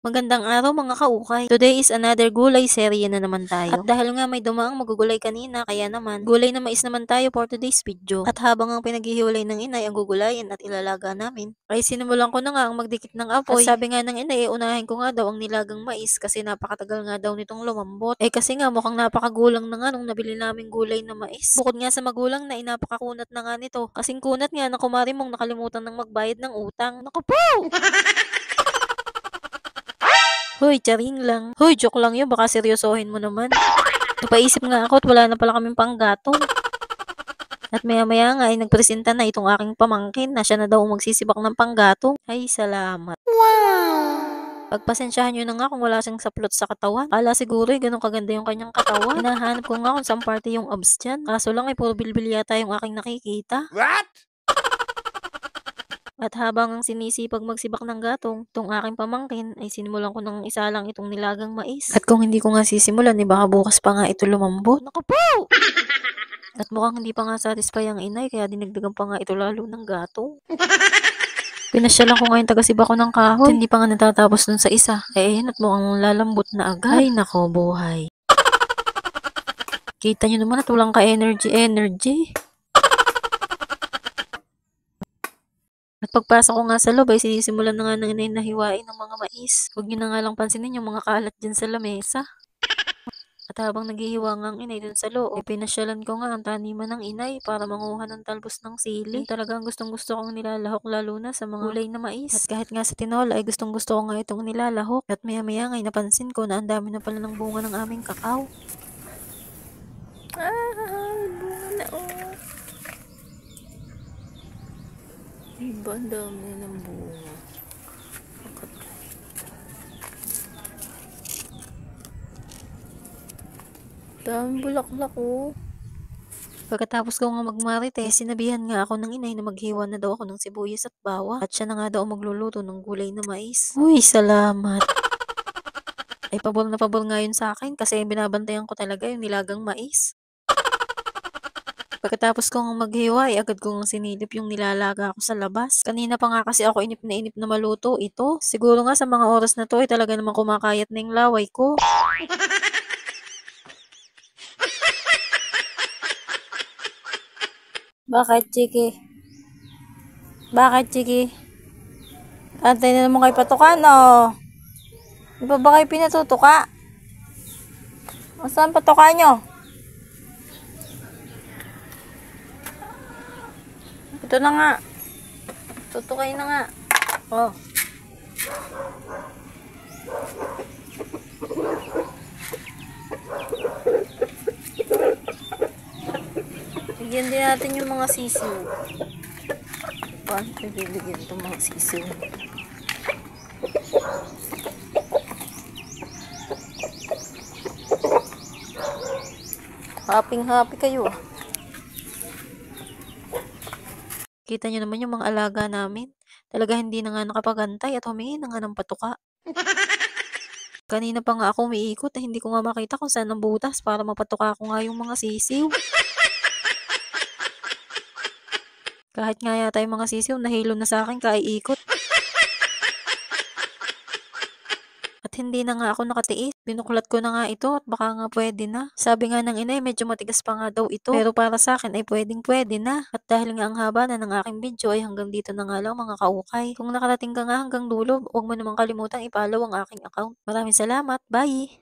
Magandang araw mga kaukay. Today is another gulay serye na naman tayo. At dahil nga may dumaang magugulay kanina, kaya naman, gulay na mais naman tayo for today's video. At habang ang pinaghihiwalay ng inay ang gugulayin at ilalaga namin, ay sinimulan ko na nga ang magdikit ng apoy. At sabi nga ng inay, unahin ko nga daw ang nilagang mais kasi napakatagal nga daw nitong lumambot. Kasi nga mukhang napakagulang na nga nung nabili naming gulay na mais. Bukod nga sa magulang na napakakunat na nga nito. Kasing kunat nga na kumari mong nakalimutan ng magbayad ng utang. Naku po! Hoy, charing lang. Hoy, joke lang yun. Baka seryosohin mo naman. Napaisip nga ako at wala na pala kaming panggatong. At maya-maya nga ay nagpresenta na itong aking pamangkin na siya na daw magsisibak ng panggatong. Ay, salamat. Wow! Pagpasensyahan nyo na nga kung wala siyang saplot sa katawan. Kala siguro ganun kaganda yung kanyang katawan. Hinahanap ko nga kung saan parte yung abs dyan. Kaso lang ay puro bilbil yata yung aking nakikita. What? At habang ang sinisipag magsibak ng gatong, itong aking pamangkin ay sinimulan ko ng isa lang itong nilagang mais. At kung hindi ko nga sisimulan, baka bukas pa nga ito lumambot. Naku po! At mukhang hindi pa nga satisfy ang inay, kaya dinagdagan pa nga ito lalo ng gatong. Pinasyalan ko ngayon taga-sibak ko ng kahoy. At hindi pa nga natatapos dun sa isa. Ayan at mukhang lalambot na agad. Ay nako, buhay. Kita nyo naman at walang ka-energy. At pagpasok ko nga sa loob ay sinisimulan na nga ng inay na hiwain ng mga mais. Huwag nyo na nga lang pansinin yung mga kalat dyan sa lamesa. At habang naghihiwa nga ang inay dun sa loob, ay pinasyalan ko nga ang taniman ng inay para manguha ng talbos ng sili. Talagang gustong gusto kong nilalahok lalo na sa mga gulay na mais. At kahit nga sa tinola ay gustong gusto ko nga itong nilalahok. At maya-maya nga ay napansin ko na ang dami na pala ng bunga ng aming kakao. Bunga na oh. Diba, ang dami ng bunga. Daming bulaklak oh. Pagkatapos ko nga magmarite, sinabihan nga ako ng inay na maghiwa na daw ako ng sibuyas at bawang. At siya na nga daw magluluto ng gulay na mais. Uy, salamat. Ay pabor na pabor nga yun sa akin kasi binabantayan ko talaga yung nilagang mais. Pagkatapos kong maghiwa, ay agad kong sinilip yung nilalaga ko sa labas. Kanina pa nga kasi ako inip na maluto ito. Siguro nga sa mga oras na to ay talaga namang kumakayat na yung laway ko. Bakit, Chiki? Bakit, Chiki? Antay na naman kayo patukan, oh. Di ba kayo pinatutuka? O saan patuka nyo? Ito na nga. Tutukay na nga. Oh. Bigyan din natin yung mga sisiw. Paano bibigyan itong mga sisiw? Happy kayo. Kita nyo naman yung mga alaga namin. Talaga hindi na nga nakapagantay at humingi na nga ng patuka. Kanina pa nga ako umiikot hindi ko nga makita kung saan ang butas para mapatuka ko nga yung mga sisiw. Kahit nga yata yung mga sisiw nahilo na sa akin kaiikot. At hindi na nga ako nakatiis. Binuklat ko na nga ito at baka nga pwede na. Sabi nga ng inay medyo matigas pa nga daw ito. Pero para sa akin ay pwede na. At dahil nga ang haba na ng aking video ay hanggang dito na nga lang mga kaukay. Kung nakarating ka nga hanggang dulo, huwag mo namang kalimutan i-follow ang aking account. Maraming salamat. Bye!